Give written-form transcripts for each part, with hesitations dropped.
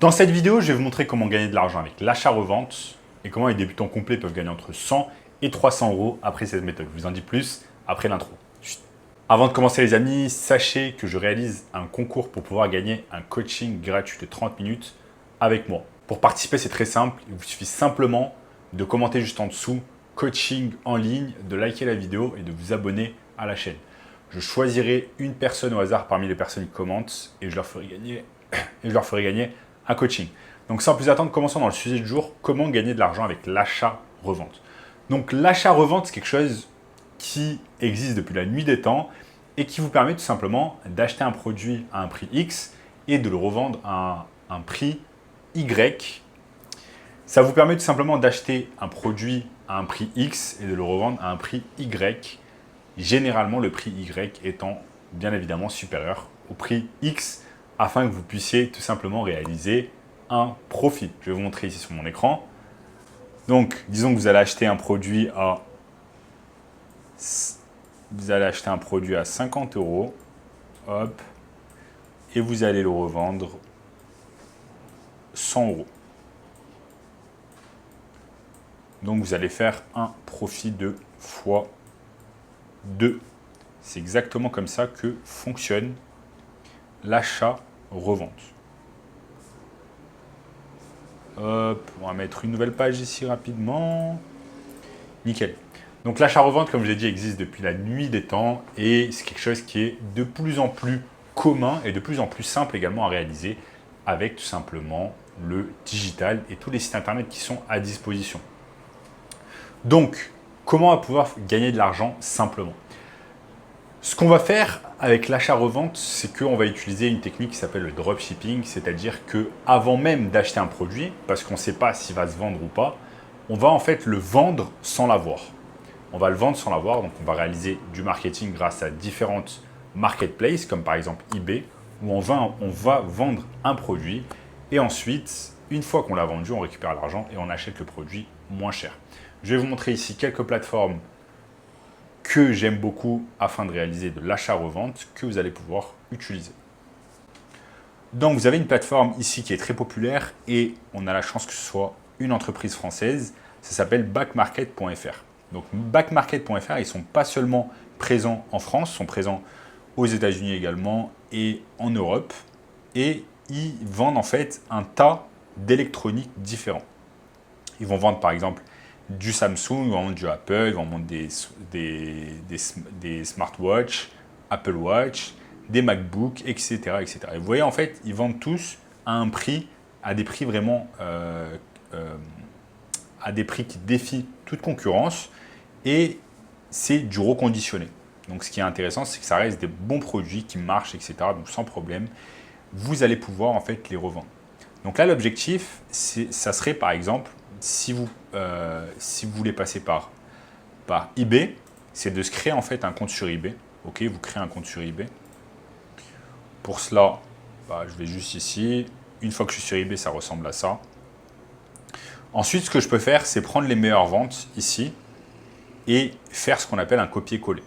Dans cette vidéo, je vais vous montrer comment gagner de l'argent avec l'achat-revente et comment les débutants complets peuvent gagner entre 100 et 300 euros après cette méthode. Je vous en dis plus après l'intro. Avant de commencer les amis, sachez que je réalise un concours pour pouvoir gagner un coaching gratuit de 30 minutes avec moi. Pour participer, c'est très simple. Il vous suffit simplement de commenter juste en dessous « coaching en ligne », de liker la vidéo et de vous abonner à la chaîne. Je choisirai une personne au hasard parmi les personnes qui commentent et je leur ferai gagner un coaching. Donc sans plus attendre, commençons dans le sujet du jour, comment gagner de l'argent avec l'achat-revente. Donc l'achat-revente, c'est quelque chose qui existe depuis la nuit des temps et qui vous permet tout simplement d'acheter un produit à un prix X et de le revendre à un prix Y. Ça vous permet tout simplement d'acheter un produit à un prix X et de le revendre à un prix Y. Généralement, le prix Y étant bien évidemment supérieur au prix X afin que vous puissiez tout simplement réaliser un profit. Je vais vous montrer ici sur mon écran. Donc, disons que vous allez acheter un produit à 50 euros, hop, et vous allez le revendre 100 euros. Donc, vous allez faire un profit de fois 2. C'est exactement comme ça que fonctionne l'achat-revente. Hop, on va mettre une nouvelle page ici rapidement. Nickel. Donc l'achat-revente, comme je l'ai dit, existe depuis la nuit des temps et c'est quelque chose qui est de plus en plus commun et de plus en plus simple également à réaliser avec tout simplement le digital et tous les sites internet qui sont à disposition. Donc, comment on va pouvoir gagner de l'argent simplement ? Ce qu'on va faire avec l'achat-revente, c'est qu'on va utiliser une technique qui s'appelle le dropshipping, c'est-à-dire qu'avant même d'acheter un produit, parce qu'on ne sait pas s'il va se vendre ou pas, on va en fait le vendre sans l'avoir. On va le vendre sans l'avoir, donc on va réaliser du marketing grâce à différentes marketplaces, comme par exemple eBay, où on va vendre un produit et ensuite, une fois qu'on l'a vendu, on récupère l'argent et on achète le produit moins cher. Je vais vous montrer ici quelques plateformes que j'aime beaucoup afin de réaliser de l'achat-revente que vous allez pouvoir utiliser. Donc, vous avez une plateforme ici qui est très populaire et on a la chance que ce soit une entreprise française. Ça s'appelle backmarket.fr. Donc, backmarket.fr, ils ne sont pas seulement présents en France, ils sont présents aux États-Unis également et en Europe. Et ils vendent en fait un tas d'électroniques différents. Ils vont vendre par exemple du Samsung, ils vont vendre du Apple, ils vont vendre des smartwatches, Apple Watch, des MacBooks, etc., etc. Et vous voyez, en fait, ils vendent tous à des prix vraiment, à des prix qui défient toute concurrence et c'est du reconditionné. Donc, ce qui est intéressant, c'est que ça reste des bons produits qui marchent, etc. Donc, sans problème, vous allez pouvoir en fait les revendre. Donc là, l'objectif, ça serait par exemple, si vous voulez passer par eBay, c'est de se créer en fait un compte sur eBay. Ok, vous créez un compte sur eBay. Pour cela, je vais juste ici. Une fois que je suis sur eBay, ça ressemble à ça. Ensuite, ce que je peux faire, c'est prendre les meilleures ventes ici et faire ce qu'on appelle un copier-coller.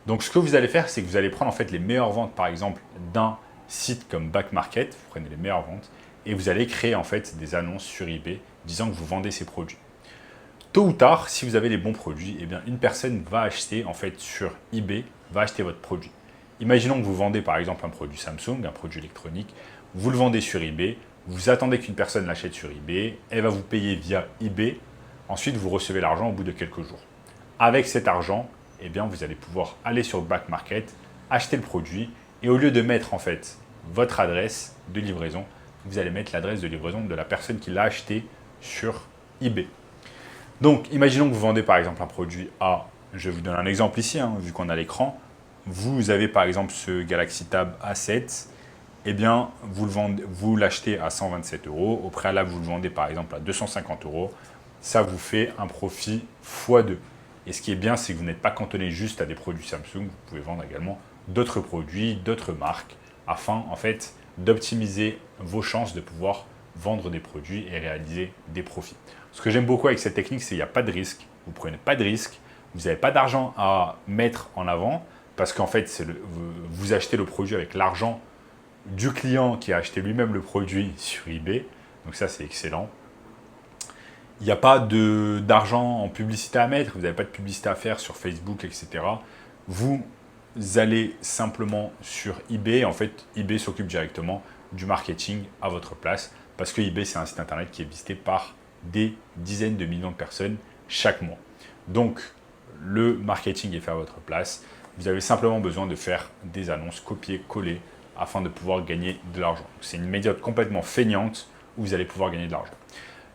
Donc, ce que vous allez faire, c'est que vous allez prendre en fait les meilleures ventes, par exemple, d'un site comme Backmarket. Vous prenez les meilleures ventes et vous allez créer en fait des annonces sur eBay disant que vous vendez ces produits. Tôt ou tard, si vous avez les bons produits, eh bien, une personne va acheter en fait sur eBay, va acheter votre produit. Imaginons que vous vendez par exemple un produit Samsung, un produit électronique, vous le vendez sur eBay, vous attendez qu'une personne l'achète sur eBay, elle va vous payer via eBay, ensuite vous recevez l'argent au bout de quelques jours. Avec cet argent, eh bien, vous allez pouvoir aller sur Back Market, acheter le produit et au lieu de mettre en fait votre adresse de livraison, vous allez mettre l'adresse de livraison de la personne qui l'a acheté sur eBay. Donc, imaginons que vous vendez par exemple un produit à, je vous donne un exemple ici, vu qu'on a l'écran, vous avez par exemple ce Galaxy Tab A7, eh bien, vous l'achetez à 127 euros, au préalable, vous le vendez par exemple à 250 euros, ça vous fait un profit x2. Et ce qui est bien, c'est que vous n'êtes pas cantonné juste à des produits Samsung, vous pouvez vendre également d'autres produits, d'autres marques, afin en fait d'optimiser vos chances de pouvoir vendre des produits et réaliser des profits. Ce que j'aime beaucoup avec cette technique, c'est qu'il n'y a pas de risque. Vous ne prenez pas de risque, vous n'avez pas d'argent à mettre en avant parce qu'en fait, vous achetez le produit avec l'argent du client qui a acheté lui-même le produit sur eBay. Donc ça, c'est excellent. Il n'y a pas d'argent en publicité à mettre, vous n'avez pas de publicité à faire sur Facebook, etc. Vous allez simplement sur eBay. En fait, eBay s'occupe directement du marketing à votre place parce que eBay, c'est un site internet qui est visité par des dizaines de millions de personnes chaque mois. Donc, le marketing est fait à votre place. Vous avez simplement besoin de faire des annonces copier-coller afin de pouvoir gagner de l'argent. C'est une méthode complètement feignante où vous allez pouvoir gagner de l'argent.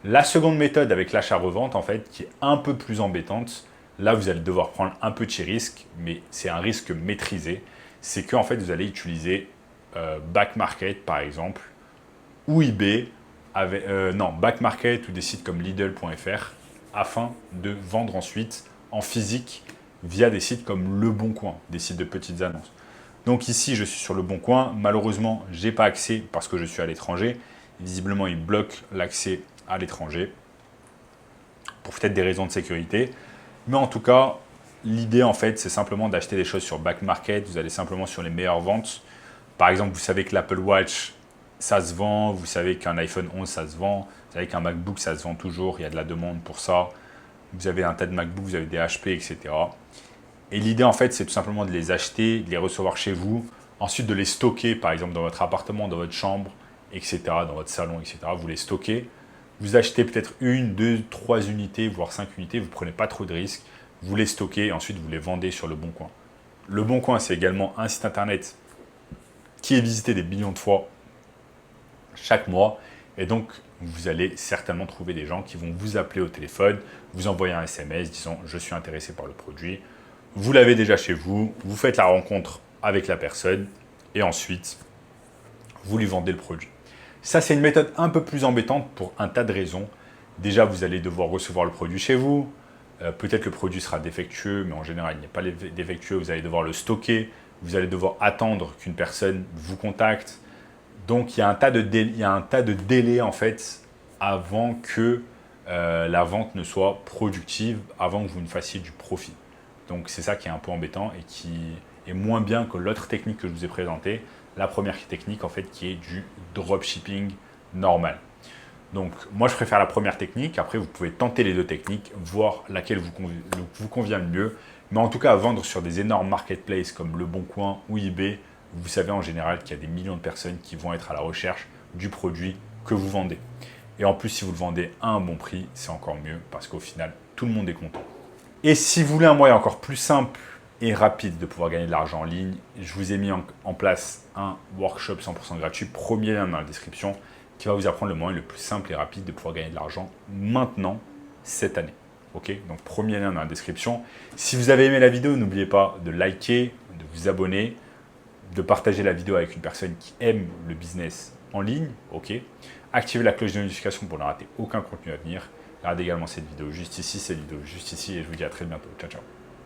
La seconde méthode avec l'achat-revente, en fait, qui est un peu plus embêtante, là, vous allez devoir prendre un petit risque, mais c'est un risque maîtrisé. C'est qu'en fait, vous allez utiliser Back Market, par exemple, ou eBay, Back Market ou des sites comme Lidl.fr, afin de vendre ensuite en physique via des sites comme Le Bon Coin, des sites de petites annonces. Donc ici, je suis sur Le Bon Coin. Malheureusement, je n'ai pas accès parce que je suis à l'étranger. Visiblement, il bloque l'accès à l'étranger pour peut-être des raisons de sécurité. Mais en tout cas, l'idée, en fait, c'est simplement d'acheter des choses sur Back Market. Vous allez simplement sur les meilleures ventes. Par exemple, vous savez que l'Apple Watch, ça se vend. Vous savez qu'un iPhone 11, ça se vend. Vous savez qu'un MacBook, ça se vend toujours. Il y a de la demande pour ça. Vous avez un tas de MacBooks, vous avez des HP, etc. Et l'idée, en fait, c'est tout simplement de les acheter, de les recevoir chez vous, ensuite de les stocker, par exemple, dans votre appartement, dans votre chambre, etc., dans votre salon, etc. Vous les stockez. Vous achetez peut-être 1, 2, 3 unités, voire 5 unités. Vous ne prenez pas trop de risques. Vous les stockez et ensuite vous les vendez sur Le Bon Coin. Le Bon Coin, c'est également un site internet qui est visité des millions de fois chaque mois. Et donc, vous allez certainement trouver des gens qui vont vous appeler au téléphone, vous envoyer un SMS disant « Je suis intéressé par le produit ». Vous l'avez déjà chez vous, vous faites la rencontre avec la personne et ensuite, vous lui vendez le produit. Ça, c'est une méthode un peu plus embêtante pour un tas de raisons. Déjà, vous allez devoir recevoir le produit chez vous. Peut-être le produit sera défectueux, mais en général, il n'est pas défectueux. Vous allez devoir le stocker. Vous allez devoir attendre qu'une personne vous contacte. Donc, il y a un tas de délais, en fait, avant que la vente ne soit productive, avant que vous ne fassiez du profit. Donc, c'est ça qui est un peu embêtant et qui est moins bien que l'autre technique que je vous ai présentée. La première technique, en fait, qui est du dropshipping normal. Donc, moi, je préfère la première technique. Après, vous pouvez tenter les deux techniques, voir laquelle vous convient le mieux. Mais en tout cas, vendre sur des énormes marketplaces comme Le Bon Coin ou eBay, vous savez en général qu'il y a des millions de personnes qui vont être à la recherche du produit que vous vendez. Et en plus, si vous le vendez à un bon prix, c'est encore mieux parce qu'au final, tout le monde est content. Et si vous voulez un moyen encore plus simple et rapide de pouvoir gagner de l'argent en ligne, je vous ai mis en place un workshop 100% gratuit, premier lien dans la description, qui va vous apprendre le moyen le plus simple et rapide de pouvoir gagner de l'argent maintenant, cette année. Ok, donc premier lien dans la description. Si vous avez aimé la vidéo, n'oubliez pas de liker, de vous abonner, de partager la vidéo avec une personne qui aime le business en ligne. Ok, activez la cloche de notification pour ne rater aucun contenu à venir. Regardez également cette vidéo juste ici, et je vous dis à très bientôt. Ciao, ciao.